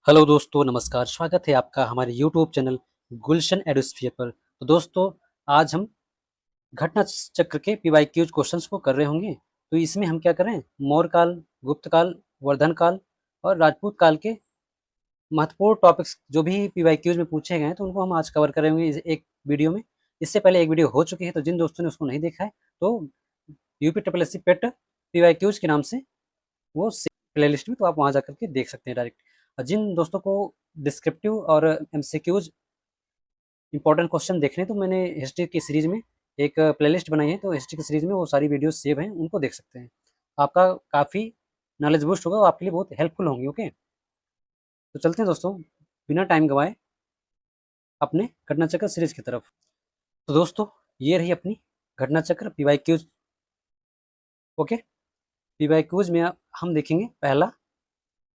Hello दोस्तों, नमस्कार। स्वागत है आपका हमारे यूट्यूब चैनल गुलशन एडोस्फियर पर। तो दोस्तों, आज हम घटना चक्र के पीवाईक्यूज क्वेश्चंस को कर रहे होंगे। तो इसमें हम क्या करें, मौर्य काल, गुप्त काल, वर्धन काल और राजपूत काल के महत्वपूर्ण टॉपिक्स जो भी पीवाईक्यूज में पूछे गए हैं, तो उनको हम आज कवर करेंगे इस एक वीडियो में। इससे पहले एक वीडियो हो चुकी है, तो जिन दोस्तों ने उसको नहीं देखा है, तो यूपी ट्रिपल एस सी पेट पीवाईक्यूज के नाम से वो प्लेलिस्ट में, तो आप वहाँ जाकर के देख सकते हैं डायरेक्ट। और जिन दोस्तों को डिस्क्रिप्टिव और एमसीक्यूज इंपॉर्टेंट क्वेश्चन देखने, तो मैंने हिस्ट्री की सीरीज में एक प्लेलिस्ट बनाई है, तो हिस्ट्री की सीरीज में वो सारी वीडियोस सेव हैं, उनको देख सकते हैं। आपका काफ़ी नॉलेज बूस्ट होगा, आपके लिए बहुत हेल्पफुल होंगी। ओके, तो चलते हैं दोस्तों, बिना टाइम गवाए अपने घटना चक्र सीरीज की तरफ। तो दोस्तों, ये रही अपनी घटना चक्र P Y Qs. Okay, P Y Qs में हम देखेंगे पहला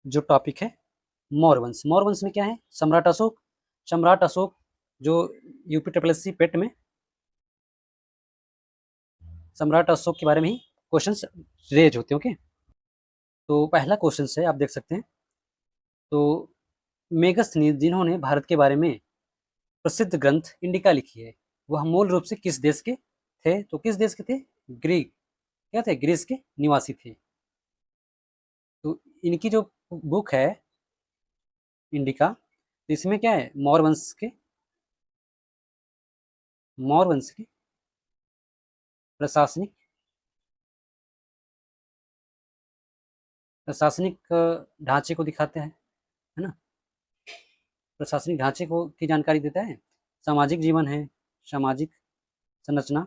जो टॉपिक है, मौर्य वंश। मौर्य वंश में क्या है, सम्राट अशोक जो यूपी ट्रिपल एस सी पेट में सम्राट अशोक के बारे में ही क्वेश्चंस रेज होते हैं। ओके, तो पहला क्वेश्चन है, आप देख सकते हैं। तो मेगस्थनीज जिन्होंने भारत के बारे में प्रसिद्ध ग्रंथ इंडिका लिखी है, वह मूल रूप से किस देश के थे? तो किस देश के थे? ग्रीक। क्या थे? ग्रीस के निवासी थे। तो इनकी जो बुक है इंडिका, तो इसमें क्या है, मौर्य वंश के प्रशासनिक प्रशासनिक ढांचे को दिखाते हैं, है ना। प्रशासनिक ढांचे को की जानकारी देता है। सामाजिक जीवन है, सामाजिक संरचना।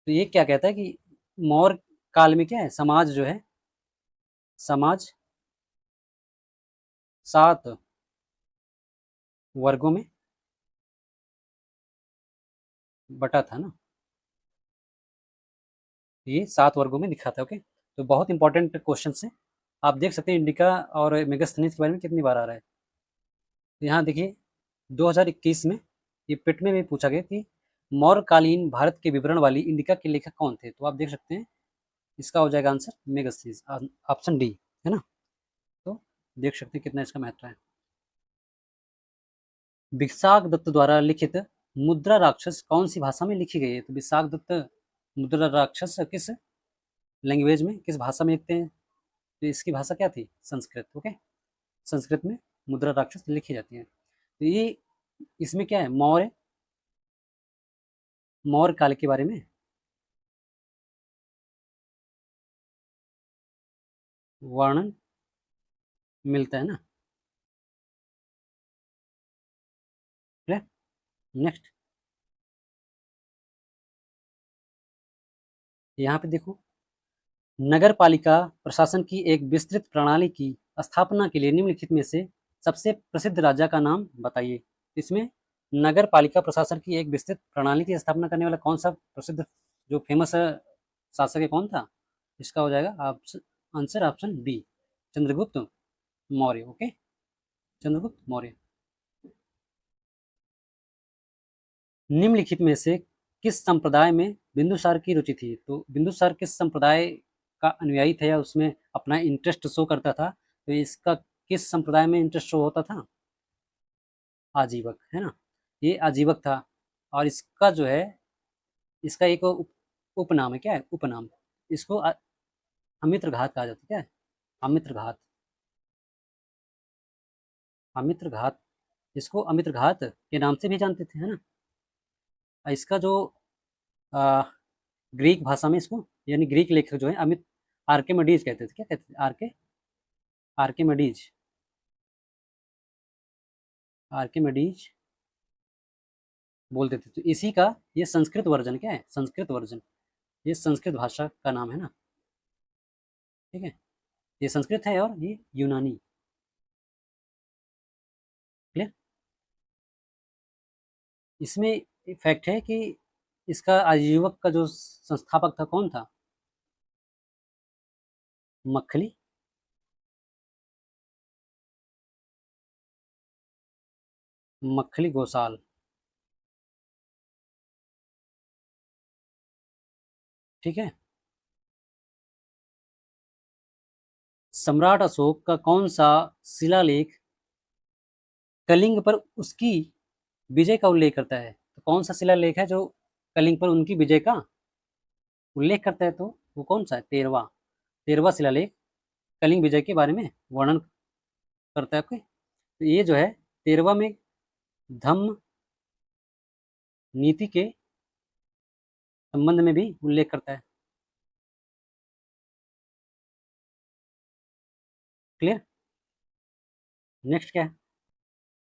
तो ये क्या कहता है कि मौर्य काल में क्या है, समाज जो है, समाज 7 वर्गों में बटा था ना। ये 7 वर्गों में दिखा था। ओके, तो बहुत इंपॉर्टेंट क्वेश्चन है। आप देख सकते हैं इंडिका और मेगास्थनीज के बारे में कितनी बार आ रहा है। तो यहाँ देखिए, 2021 में ये पिट में भी पूछा गया कि मौर्यकालीन भारत के विवरण वाली इंडिका के लेखक कौन थे। तो आप देख सकते हैं, इसका हो जाएगा आंसर मेगास्थनीज, ऑप्शन डी, है ना। तो देख सकते हैं कितना इसका महत्व है। विशाख दत्त द्वारा लिखित मुद्रा राक्षस कौन सी भाषा में लिखी गई है? तो विशाख दत्त मुद्रा राक्षस किस लैंग्वेज में, किस भाषा में लिखते हैं? तो इसकी भाषा क्या थी? संस्कृत। ओके, संस्कृत में मुद्रा राक्षस लिखी जाती है। तो ये इसमें क्या है, मौर्य मौर्य काल के बारे में वर्णन मिलता है ना। नेक्स्ट, यहाँ पे देखो, नगर पालिका प्रशासन की एक विस्तृत प्रणाली की स्थापना के लिए निम्नलिखित में से सबसे प्रसिद्ध राजा का नाम बताइए। इसमें नगर पालिका प्रशासन की एक विस्तृत प्रणाली की स्थापना करने वाला कौन सा प्रसिद्ध जो फेमस शासक है, कौन था? इसका हो जाएगा answer option D, Chandragupta Maurya. Okay, Chandragupta Maurya. निम्नलिखित में से किस संप्रदाय में बिंदुसार की रुचि थी? तो बिंदुसार किस संप्रदाय का अनुयायी था या उसमें अपना इंटरेस्ट शो करता था? तो इसका किस संप्रदाय में इंटरेस्ट शो होता था? आजीवक, है ना। ये आजीवक था। और इसका जो है, इसका एक उपनाम है। क्या है उपनाम? इसको अमित्र घात कहा जाता है। क्या है? अमित्र घात। अमित्र घात, इसको अमित्र घात के नाम से भी जानते थे, है ना। इसका जो आ, ग्रीक भाषा में इसको, यानी ग्रीक लेखक जो है अमित आर्किमिडीज कहते थे। क्या कहते थे? आर्किमिडीज। आर्किमिडीज बोलते थे। तो इसी का ये संस्कृत वर्जन, क्या है, संस्कृत वर्जन, ये संस्कृत भाषा का नाम है ना। ठीक है, ये संस्कृत है और ये यूनानी। क्लियर। इसमें फैक्ट है कि इसका आजीवक का जो संस्थापक था, कौन था? मखली मखली गोसाल। ठीक है, सम्राट अशोक का कौन सा शिलालेख कलिंग पर उसकी विजय का उल्लेख करता है? तो कौन सा शिलालेख है जो कलिंग पर उनकी विजय का उल्लेख करता है? तो वो कौन सा है? 13वां शिलालेख कलिंग विजय के बारे में वर्णन करता है। ओके, तो ये जो है 13वां में धम्म नीति के संबंध में भी उल्लेख करता है। क्लियर? नेक्स्ट क्या है?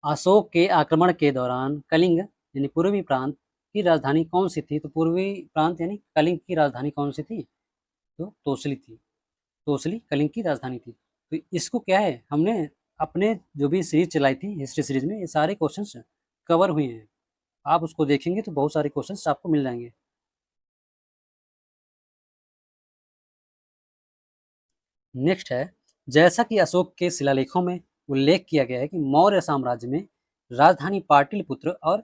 अशोक के आक्रमण के दौरान कलिंग यानी पूर्वी प्रांत की राजधानी कौन सी थी? तो पूर्वी प्रांत यानी कलिंग की राजधानी कौन सी थी? तो तोसली थी। तोसली कलिंग की राजधानी थी। तो इसको क्या है, हमने अपने जो भी सीरीज चलाई थी हिस्ट्री सीरीज में, ये सारे क्वेश्चंस कवर हुए हैं। आप उसको देखेंगे तो बहुत सारे क्वेश्चंस आपको मिल जाएंगे। नेक्स्ट है, जैसा कि अशोक के शिलालेखों में उल्लेख किया गया है कि मौर्य साम्राज्य में राजधानी पाटलिपुत्र और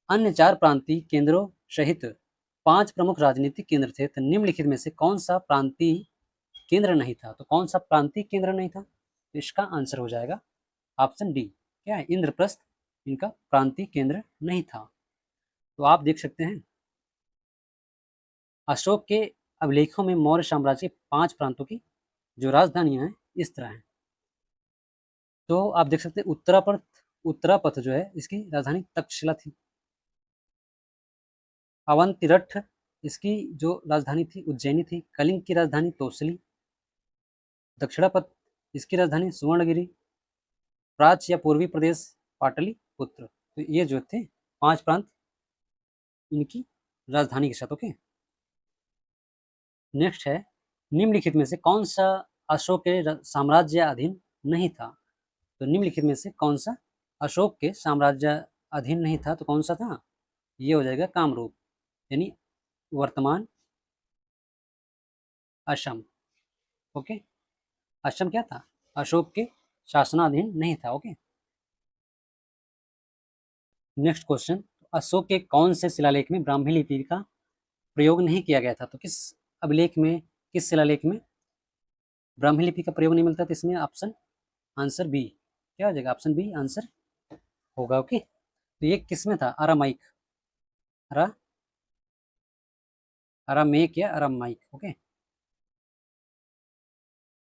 अन्य 4 प्रांतीय केंद्रों सहित 5 प्रमुख राजनीतिक केंद्र थे। तो निम्नलिखित में से कौन सा प्रांतीय केंद्र नहीं था? तो कौन सा प्रांतीय केंद्र नहीं था? तो इसका आंसर हो जाएगा ऑप्शन डी। क्या है? इंद्रप्रस्थ इनका प्रांतीय केंद्र नहीं था। तो आप देख सकते हैं अशोक के अभिलेखों में मौर्य साम्राज्य के 5 प्रांतों की जो राजधानियां हैं इस तरह हैं। तो आप देख सकते हैं उत्तरापथ जो है इसकी राजधानी तक्षशिला थी। अवंतिरठ इसकी जो राजधानी थी उज्जैनी थी। कलिंग की राजधानी तोसली। दक्षिणापथ इसकी राजधानी सुवर्णगिरी। प्राच्य या पूर्वी प्रदेश पाटलिपुत्र। तो ये जो थे 5 प्रांत इनकी राजधानी के साथ। ओके, नेक्स्ट है, निम्नलिखित में से कौन सा अशोक के साम्राज्य अधीन नहीं था? तो निम्नलिखित में से कौन सा अशोक के साम्राज्य अधीन नहीं था? तो कौन सा था? ये हो जाएगा कामरूप यानी वर्तमान असम। ओके, असम क्या था? अशोक के शासनाधीन नहीं था। ओके, नेक्स्ट क्वेश्चन, अशोक के कौन से शिलालेख में ब्राह्मी लिपि का प्रयोग नहीं किया गया था? तो किस अभिलेख में, किस शिलालेख में ब्राह्मी लिपि का प्रयोग नहीं मिलता? तो इसमें ऑप्शन आंसर बी क्या हो जाएगा? ऑप्शन बी आंसर होगा। ओके, तो ये किस में था? अरामाइक, अरा अरामेक या अरामाइक। ओके,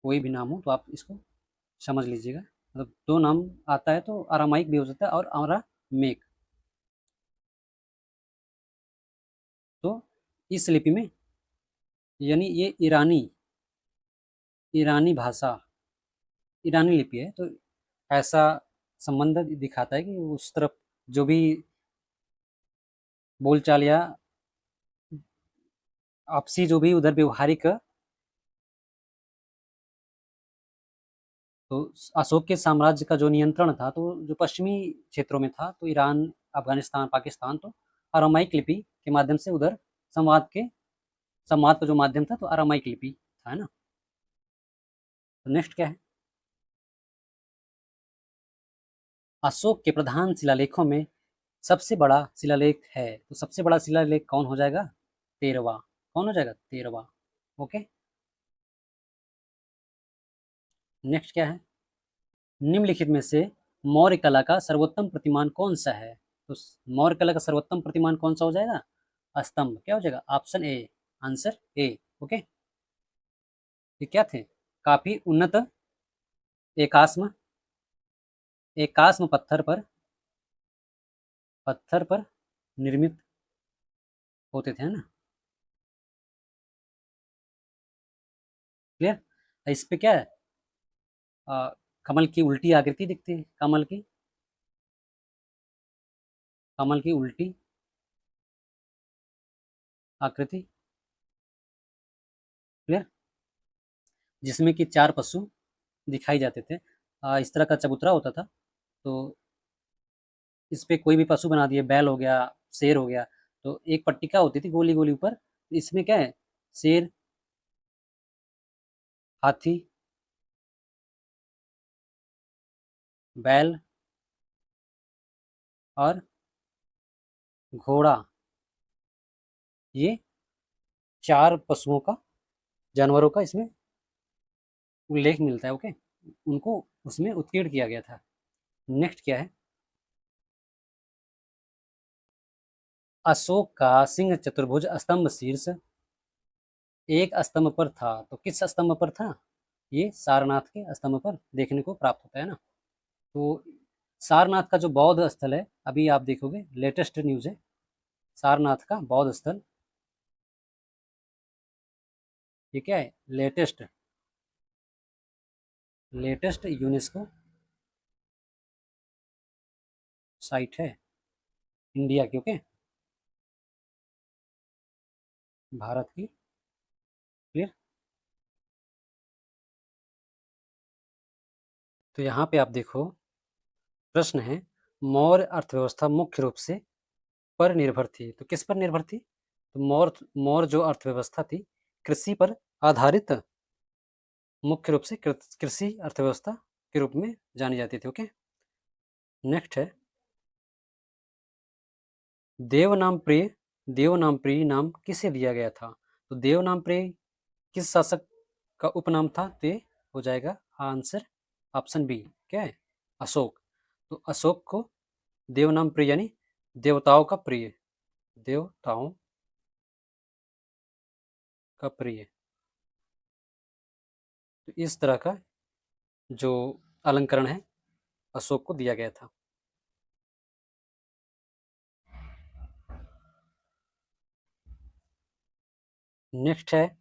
कोई भी नाम हो तो आप इसको समझ लीजिएगा। मतलब 2 नाम आता है तो अरामाइक भी हो सकता है और अरामेक। तो इस लिपि में यानी ये ईरानी भाषा, ईरानी लिपि है। तो ऐसा संबंध दिखाता है कि उस तरफ जो भी बोलचाल या आपसी जो भी उधर व्यवहारिक, तो अशोक के साम्राज्य का जो नियंत्रण था तो जो पश्चिमी क्षेत्रों में था, तो ईरान, अफगानिस्तान, पाकिस्तान, तो अरामाइक लिपि के माध्यम से उधर संवाद का जो माध्यम था तो अरामाइक लिपि था, है ना। तो नेक्स्ट क्या है? अशोक के प्रधान शिलालेखों में सबसे बड़ा शिलालेख है। तो सबसे बड़ा शिलालेख कौन हो जाएगा? 13वां। कौन हो जाएगा? 13वां। ओके, नेक्स्ट क्या है? निम्नलिखित में से मौर्य कला का सर्वोत्तम प्रतिमान कौन सा है? तो मौर्य कला का सर्वोत्तम प्रतिमान कौन सा हो जाएगा? स्तंभ। क्या हो जाएगा? Option A, answer A. Okay, ये क्या थे? काफी उन्नत एकास्म एकास्म पत्थर पर निर्मित होते थे, है ना। क्लियर? इस पे क्या है? आ, कमल की उल्टी आकृति दिखती है। कमल की उल्टी आकृति। क्लियर? जिसमें कि 4 पशु दिखाई जाते थे। इस तरह का चबूतरा होता था। तो इस पे कोई भी पशु बना दिए, बैल हो गया, शेर हो गया। तो एक पट्टिका होती थी गोली गोली ऊपर, इसमें क्या है? शेर, हाथी, बैल और घोड़ा, ये 4 पशुओं का, जानवरों का इसमें उल्लेख मिलता है। ओके, उनको उसमें उत्कीर्ण किया गया था। नेक्स्ट क्या है, अशोक का सिंह चतुर्भुज स्तंभ शीर्ष एक स्तंभ पर था, तो किस स्तंभ पर था? ये सारनाथ के स्तंभ पर देखने को प्राप्त होता है ना। तो सारनाथ का जो बौद्ध स्थल है, अभी आप देखोगे लेटेस्ट न्यूज है, सारनाथ का बौद्ध स्थल, ये क्या है, लेटेस्ट लेटेस्ट यूनेस्को साइट है इंडिया की। ओके, भारत की। क्लियर। तो यहाँ पे आप देखो, प्रश्न है, मौर्य अर्थव्यवस्था मुख्य रूप से पर निर्भर थी, तो किस पर निर्भर थी? तो मौर्य जो अर्थव्यवस्था थी, कृषि पर आधारित, मुख्य रूप से कृषि अर्थव्यवस्था के रूप में जानी जाती थी। ओके, नेक्स्ट है, देव नाम प्रिय नाम किसे दिया गया था? तो देव नाम प्रिय किस शासक का उपनाम था? तो ये हो जाएगा आंसर ऑप्शन बी, क्या है, अशोक। तो अशोक को देव नाम प्रिय यानी देवताओं का प्रिय, देवताओं का प्रिय, तो इस तरह का जो अलंकरण है अशोक को दिया गया था। नेक्स्ट है,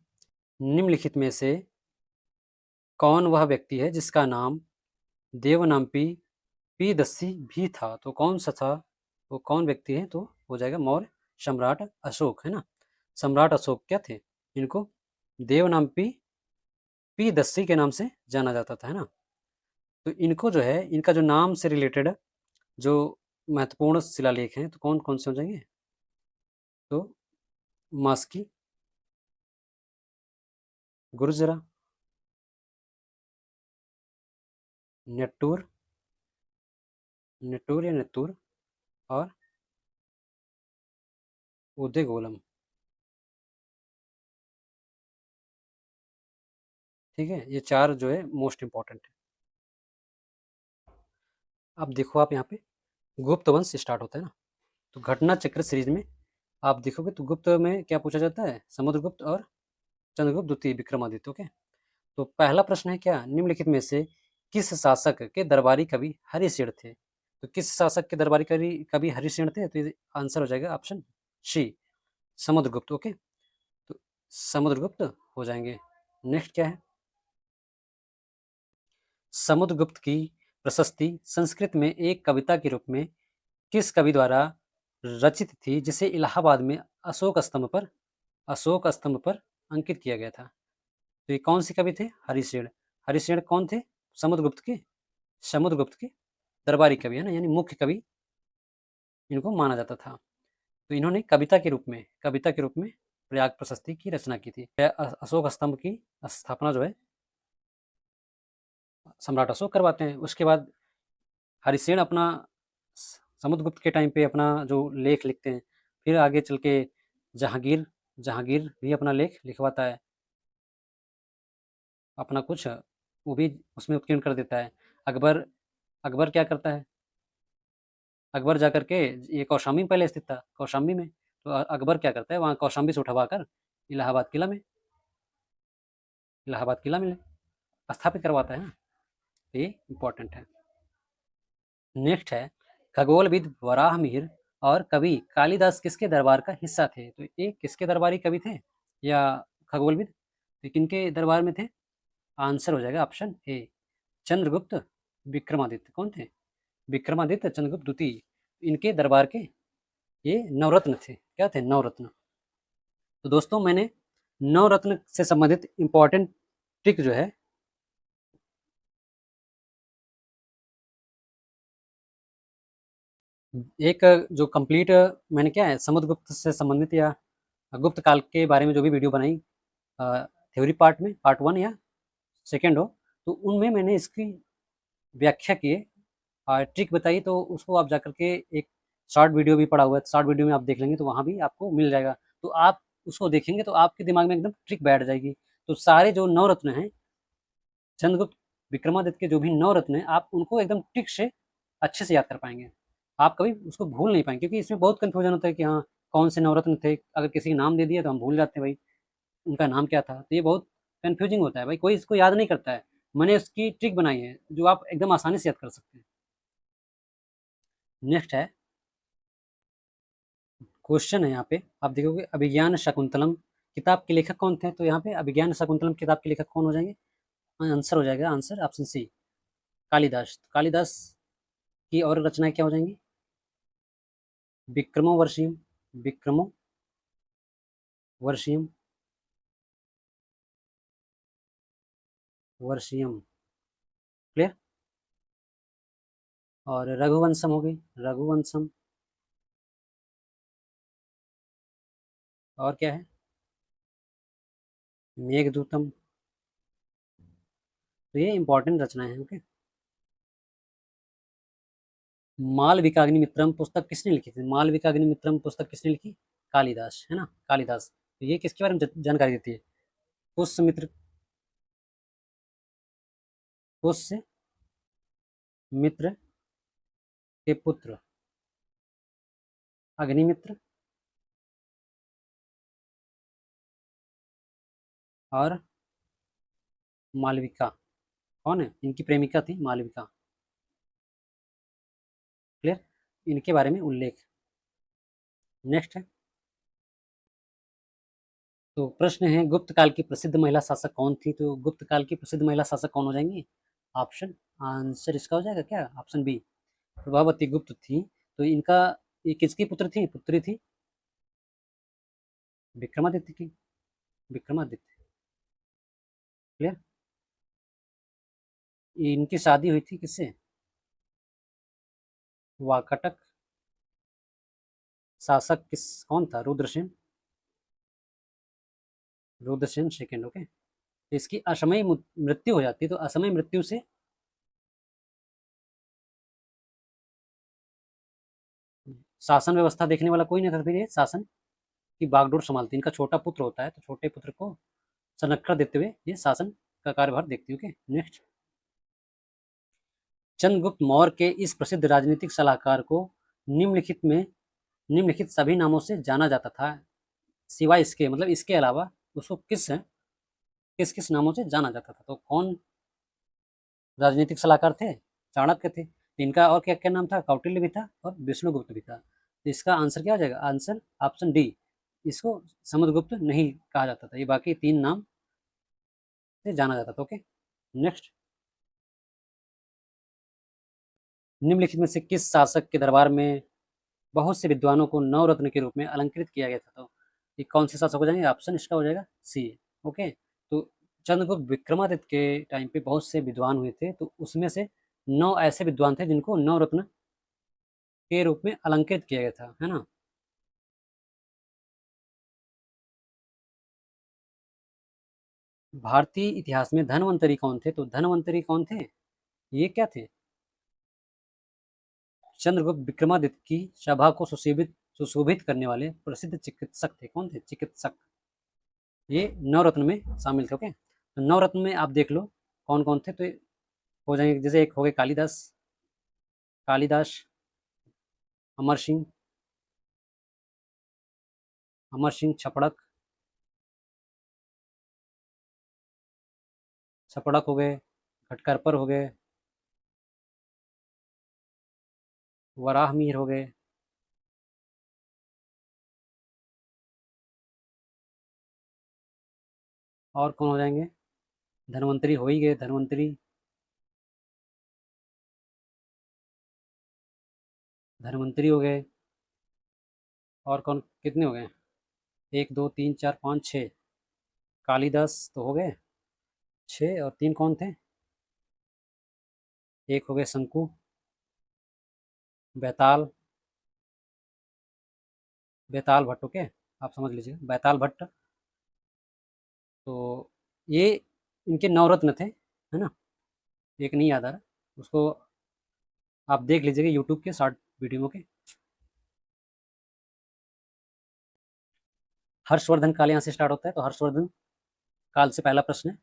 निम्नलिखित में से कौन वह व्यक्ति है जिसका नाम देवनाम्पी पीदस्सी भी था? तो कौन सा था, वो कौन व्यक्ति है? तो हो जाएगा मौर्य सम्राट अशोक, है ना। सम्राट अशोक क्या थे? इनको देवनाम्पी पीदस्सी के नाम से जाना जाता था, है ना। तो इनको जो है, इनका जो नाम से रिलेटेड जो महत्वपूर्ण शिलालेख हैं, तो कौन कौन से हो जाएंगे? तो मास्की, गुर्जरा, नेट्टूर, नेट्टूर या नेत्तूर, और उदयगोलम। ठीक है, ये चार जो है मोस्ट इंपॉर्टेंट है। अब देखो, आप यहाँ पे गुप्त वंश स्टार्ट होता है ना, तो घटना चक्र सीरीज में आप देखोगे तो गुप्त में क्या पूछा जाता है? समुद्रगुप्त और चंद्रगुप्त द्वितीय विक्रमादित्य। ओके, तो पहला प्रश्न है, क्या निम्नलिखित में से किस शासक के दरबारी कवि हरिसेन थे? तो किस शासक के दरबारी कवि हरिसेन थे? तो आंसर हो जाएगा ऑप्शन सी, समुद्रगुप्त। ओके, तो समुद्रगुप्त हो जाएंगे। नेक्स्ट क्या है, समुद्रगुप्त की प्रशस्ति संस्कृत में एक कविता के रूप में किस कवि द्वारा रचित थी, जिसे इलाहाबाद में अशोक स्तंभ पर अंकित किया गया था? तो ये कौन से कवि थे? हरिसेन। हरिसेन कौन थे? समुद्रगुप्त के समुद्रगुप्त के दरबारी कवि, है ना, यानी मुख्य कवि इनको माना जाता था। तो इन्होंने कविता के रूप में प्रयाग प्रशस्ति की रचना की थी। अशोक स्तंभ की स्थापना जो है सम्राट अशोक करवाते हैं। उसके बाद हरिसेन अपना समुद्रगुप्त के टाइम पे अपना जो लेख लिखते हैं, फिर आगे चल के जहांगीर जहांगीर भी अपना लेख लिखवाता है, अपना कुछ वो भी उसमें उत्कीर्ण कर देता है। अकबर अकबर क्या करता है? अकबर जा करके, ये कौशाम्बी में पहले स्थित था, कौशाम्बी में, तो अकबर क्या करता है, वहाँ कौशाम्बी से उठवा कर इलाहाबाद किला में स्थापित करवाता है ना। तो ये इंपॉर्टेंट है। नेक्स्ट है, खगोलविद वराहमिहिर और कवि कालिदास किसके दरबार का हिस्सा थे? तो ये किसके दरबारी कवि थे, या खगोलविद, तो किनके दरबार में थे? आंसर हो जाएगा ऑप्शन ए, चंद्रगुप्त विक्रमादित्य। कौन थे? विक्रमादित्य चंद्रगुप्त द्वितीय, इनके दरबार के ये नवरत्न थे। क्या थे? नवरत्न। तो दोस्तों, मैंने नवरत्न से संबंधित इंपॉर्टेंट ट्रिक जो है, एक जो कंप्लीट मैंने क्या है, समुद्रगुप्त से संबंधित या गुप्त काल के बारे में जो भी वीडियो बनाई, थ्योरी पार्ट में, पार्ट 1 या सेकेंड हो, तो उनमें मैंने इसकी व्याख्या की है और ट्रिक बताई। तो उसको आप जाकर के एक शॉर्ट वीडियो भी पड़ा हुआ है, शॉर्ट वीडियो में आप देख लेंगे तो वहाँ भी आपको मिल जाएगा। तो आप उसको देखेंगे तो आपके दिमाग में एकदम ट्रिक बैठ जाएगी। तो सारे जो नवरत्न हैं, चंद्रगुप्त विक्रमादित्य के जो भी 9 रत्न हैं, आप उनको एकदम टिक से अच्छे से याद कर पाएंगे। आप कभी उसको भूल नहीं पाएंगे, क्योंकि इसमें बहुत कन्फ्यूजन होता है कि हाँ कौन से नवरत्न थे। अगर किसी का नाम दे दिया तो हम भूल जाते हैं भाई उनका नाम क्या था। तो ये बहुत कन्फ्यूजिंग होता है भाई, कोई इसको याद नहीं करता है। मैंने उसकी ट्रिक बनाई है जो आप एकदम आसानी से याद कर सकते हैं। नेक्स्ट है क्वेश्चन है, यहाँ पे आप देखोगे अभिज्ञान शकुंतलम किताब के लेखक कौन थे। तो यहाँ पे अभिज्ञान शकुंतलम किताब के लेखक कौन हो जाएंगे। आंसर हो जाएगा, answer option C, Kalidas. Kalidas की और रचनाएं क्या हो जाएंगी। विक्रमो वर्षियम, विक्रमो वर्षियम, वर्षियम, क्लियर। और रघुवंशम हो गई, रघुवंशम। और क्या है, मेघदूतम। तो ये इंपॉर्टेंट रचनाएं हैं। ओके। मालविकाग्निमित्रम पुस्तक किसने लिखी थी। मालविकाग्निमित्रम पुस्तक किसने लिखी, कालिदास, है ना, कालिदास। तो ये किसके बारे में जानकारी देती है। पुष्यमित्र, पुष्य मित्र के पुत्र अग्निमित्र और मालविका कौन है, इनकी प्रेमिका थी मालविका, क्लियर। इनके बारे में उल्लेख। नेक्स्ट है, तो प्रश्न है गुप्त काल की प्रसिद्ध महिला शासक कौन थी। तो गुप्त काल की प्रसिद्ध महिला शासक कौन हो जाएंगी। ऑप्शन, आंसर इसका हो जाएगा क्या, ऑप्शन बी, प्रभावती गुप्त थी। तो इनका, ये किसकी पुत्र थी, पुत्री थी विक्रमादित्य की, विक्रमादित्य, क्लियर। इनकी शादी हुई थी किससे, वाकाटक शासक किस कौन था, रुद्रसेन, रुद्रसेन सेकेंड। ओके। इसकी असमय मृत्यु हो जाती है। तो असमय मृत्यु से शासन व्यवस्था देखने वाला कोई नहीं था, फिर ये शासन की बागडोर संभालती। इनका छोटा पुत्र होता है, तो छोटे पुत्र को संरक्षण देते हुए ये शासन का कार्यभार देखती है। ओके। नेक्स्ट, चंद्रगुप्त मौर्य के इस प्रसिद्ध राजनीतिक सलाहकार को निम्नलिखित में, निम्नलिखित सभी नामों से जाना जाता था। सिवाय इसके, मतलब इसके अलावा उसको किस किस नामों से जाना जाता था। तो कौन राजनीतिक सलाहकार थे, चाणक्य थे। इनका और क्या क्या नाम था, कौटिल्य भी था और विष्णुगुप्त भी था। तो इसका आंसर क्या हो जाएगा, आंसर ऑप्शन डी, इसको समुद्रगुप्त नहीं कहा जाता था। ये बाकी 3 नाम से जाना जाता था। ओके। नेक्स्ट, निम्नलिखित में से किस शासक के दरबार में बहुत से विद्वानों को नवरत्न के रूप में अलंकृत किया गया था। तो ये कौन से शासक हो जाएंगे, ऑप्शन इसका हो जाएगा सी। ओके। तो चंद्रगुप्त विक्रमादित्य के टाइम पे बहुत से विद्वान हुए थे, तो उसमें से 9 ऐसे विद्वान थे जिनको नवरत्न के रूप में अलंकृत किया गया था, है ना। भारतीय इतिहास में धनवंतरी कौन थे। तो धनवंतरी कौन थे, ये क्या थे, चंद्रगुप्त विक्रमादित्य की सभा को सुशोभित करने वाले प्रसिद्ध चिकित्सक थे। कौन थे, चिकित्सक। ये नवरत्न में शामिल थे। ओके। तो नवरत्न में आप देख लो कौन कौन थे। तो हो जाएंगे, जैसे एक हो गए कालिदास, कालिदास, अमर सिंह, अमर सिंह छपड़क, छपड़क हो गए, घटकरपर हो गए, वराहमिहिर हो गए, और कौन हो जाएंगे, धनवंतरी हो ही गए, धनवंतरी, धनवंतरी हो गए। और कौन, कितने हो गए, 1 2 3 4 5 6, कालिदास तो हो गए 6, और 3 कौन थे, एक हो गए शंकु, बैताल, बैताल भट्ट। ओके, आप समझ लीजिए बैताल भट्ट। तो ये इनके नवरत्न थे, है ना। एक नहीं याद आ रहा उसको, आप देख लीजिएगा यूट्यूब के शॉर्ट वीडियो के। हर्षवर्धन काल यहाँ से स्टार्ट होता है। तो हर्षवर्धन काल से पहला प्रश्न है।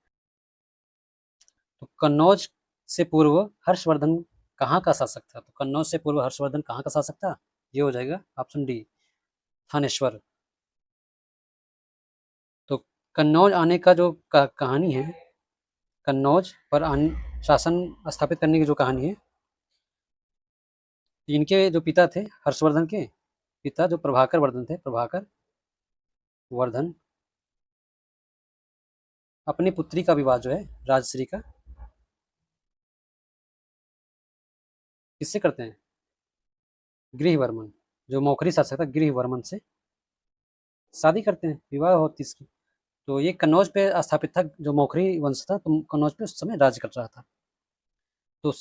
तो कन्नौज से पूर्व हर्षवर्धन कहाँ का शासक था? तो कन्नौज से पूर्व हर्षवर्धन कहाँ का शासक था? ये हो जाएगा ऑप्शन डी, थानेश्वर। तो कन्नौज आने का जो कहानी है, कन्नौज पर शासन स्थापित करने की जो कहानी है, इनके जो पिता थे हर्षवर्धन के पिता जो प्रभाकर वर्धन थे, प्रभाकर वर्धन अपनी पुत्री का विवाह जो है राजश्री का किससे करते हैं? गृहवर्मन, जो मौखरी शासक था गृहवर्मन से शादी करते हैं, विवाह होती इसकी। तो ये कन्नौज पे स्थापित था, जो मौखरी वंश था, तो कन्नौज पे उस समय राज्य कर रहा था। तो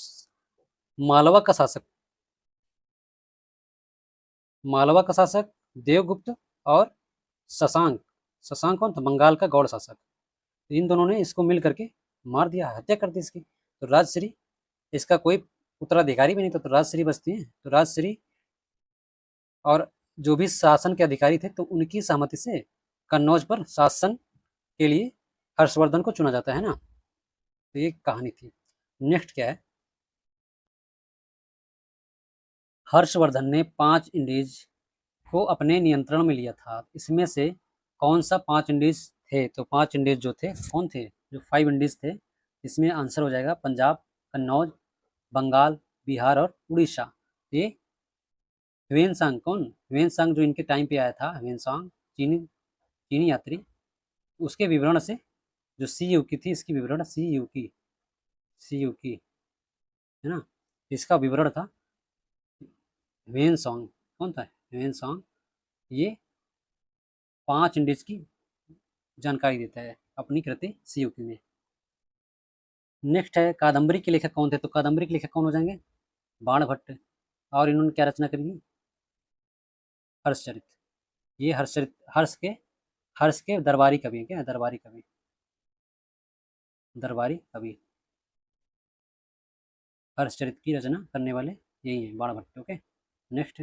मालवा का शासक, मालवा का शासक देवगुप्त और शशांक, शशांक कौन था? बंगाल का गौड़ शासक। इन दोनों ने इसको मिल करके मार दिया, हत्या कर दी इसकी। तो राजश्री, इसका कोई उत्तराधिकारी भी नहीं था, तो राजश्री बचती है। तो राजश्री और जो भी शासन के अधिकारी थे, तो उनकी सहमति से कन्नौज पर शासन के लिए हर्षवर्धन को चुना जाता है ना। तो ये कहानी थी। नेक्स्ट क्या है? हर्षवर्धन ने 5 इंडीज को अपने नियंत्रण में लिया था, इसमें से कौन सा 5 इंडीज थे? तो 5 इंडीज जो थे कौन थे? जो 5 इंडीज थे, इसमें आंसर हो जाएगा पंजाब, कन्नौज, बंगाल, बिहार और उड़ीसा। ये ह्वेनसांग, कौन? ह्वेनसांग जो इनके टाइम पे आया था, ह्वेनसांग चीनी चीनी यात्री, उसके विवरण से, जो सी यू की थी, इसकी विवरण सी यू की है ना, इसका विवरण था ह्वेनसांग। कौन था? ह्वेनसांग। ये 5 इंडीज की जानकारी देता है अपनी कृति सी यू की में। नेक्स्ट है कादम्बरी के लेखक कौन थे? तो कादम्बरी के लेखक कौन हो जाएंगे? बाणभट्ट। और इन्होंने क्या रचना करी है? हर्षचरित। ये हर्ष के दरबारी कवि हैं। क्या है? दरबारी कवि, दरबारी कवि हर्षचरित की रचना करने वाले यही है, बाणभट्ट। ओके। नेक्स्ट,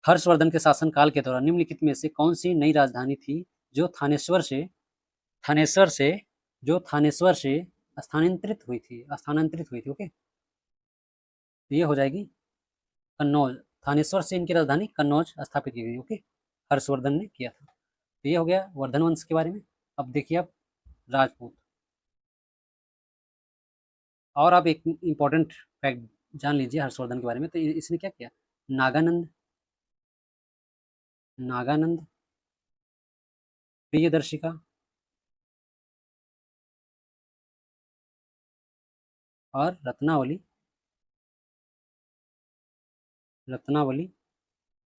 हर्षवर्धन के शासनकाल के दौरान निम्नलिखित में से कौन सी नई राजधानी थी जो थानेश्वर से थानेश्वर से स्थानांतरित हुई थी। ओके। तो ये हो जाएगी कन्नौज। थानेश्वर से इनकी राजधानी कन्नौज स्थापित की गई। ओके, हर्षवर्धन ने किया था। तो ये हो गया वर्धन वंश के बारे में। अब देखिए आप राजपूत। और आप एक इम्पॉर्टेंट फैक्ट जान लीजिए हर्षवर्धन के बारे में। तो इसने क्या किया? नागानंद, नागानंद, प्रियदर्शिका और रत्नावली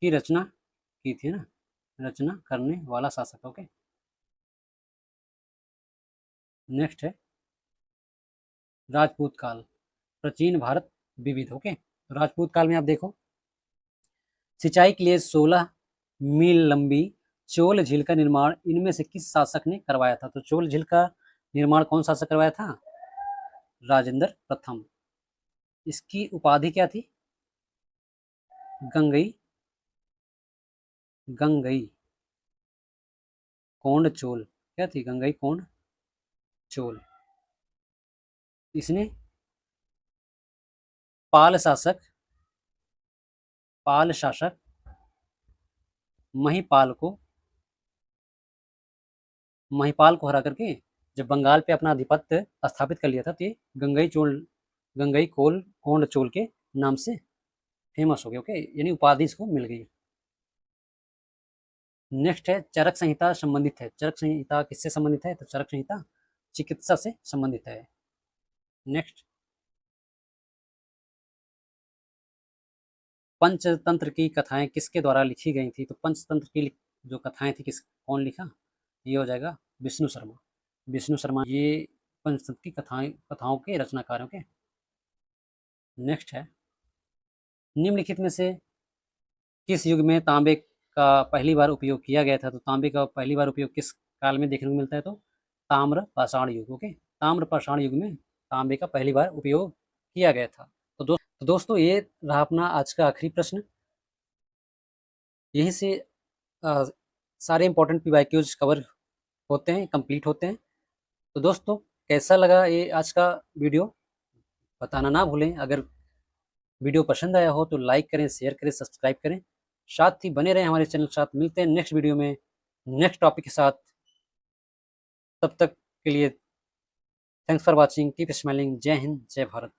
की रचना की थी ना, रचना करने वाला शासक। ओके। नेक्स्ट है राजपूत काल, प्राचीन भारत विविध। ओके। तो राजपूत काल में आप देखो, सिंचाई के लिए 16 मील लंबी चोल झील का निर्माण इनमें से किस शासक ने करवाया था? तो चोल झील का निर्माण कौन शासक करवाया था? राजेंद्र प्रथम। इसकी उपाधि क्या थी? गंगई, गंगई कोंड चोल। क्या थी? गंगई कोंड चोल। इसने पाल शासक पाल शासक महिपाल को हरा करके जब बंगाल पे अपना आधिपत्य स्थापित कर लिया था, तो ये गंगई कोल कोंड चोल के नाम से फेमस हो गया। ओके, यानी उपाधि इसको मिल गई। नेक्स्ट है चरक संहिता संबंधित है। चरक संहिता किससे संबंधित है? तो चरक संहिता चिकित्सा से संबंधित है। नेक्स्ट, पंचतंत्र की कथाएं किसके द्वारा लिखी गई थी? तो पंचतंत्र की जो कथाएं थी कौन लिखा? ये हो जाएगा विष्णु शर्मा। विष्णु शर्मा ये पंचतंत्र की कथाओं के रचनाकार के। नेक्स्ट है निम्नलिखित में से किस युग में तांबे का पहली बार उपयोग किया गया था? तो तांबे का पहली बार उपयोग किस काल में देखने को मिलता है? तो ताम्र पाषाण युग। ओके, ताम्र पाषाण युग में तांबे का पहली बार उपयोग किया गया था। तो दोस्तों ये रहा अपना आज का आखिरी प्रश्न। यहीं से सारे इंपॉर्टेंट पीवाईक्यूज कवर होते हैं, कंप्लीट होते हैं। तो दोस्तों कैसा लगा ये आज का वीडियो, बताना ना भूलें। अगर वीडियो पसंद आया हो तो लाइक करें, शेयर करें, सब्सक्राइब करें। साथ ही बने रहें हमारे चैनल के साथ। मिलते हैं नेक्स्ट वीडियो में नेक्स्ट टॉपिक के साथ। तब तक के लिए thanks for watching, keep smiling. जय हिंद, जय भारत।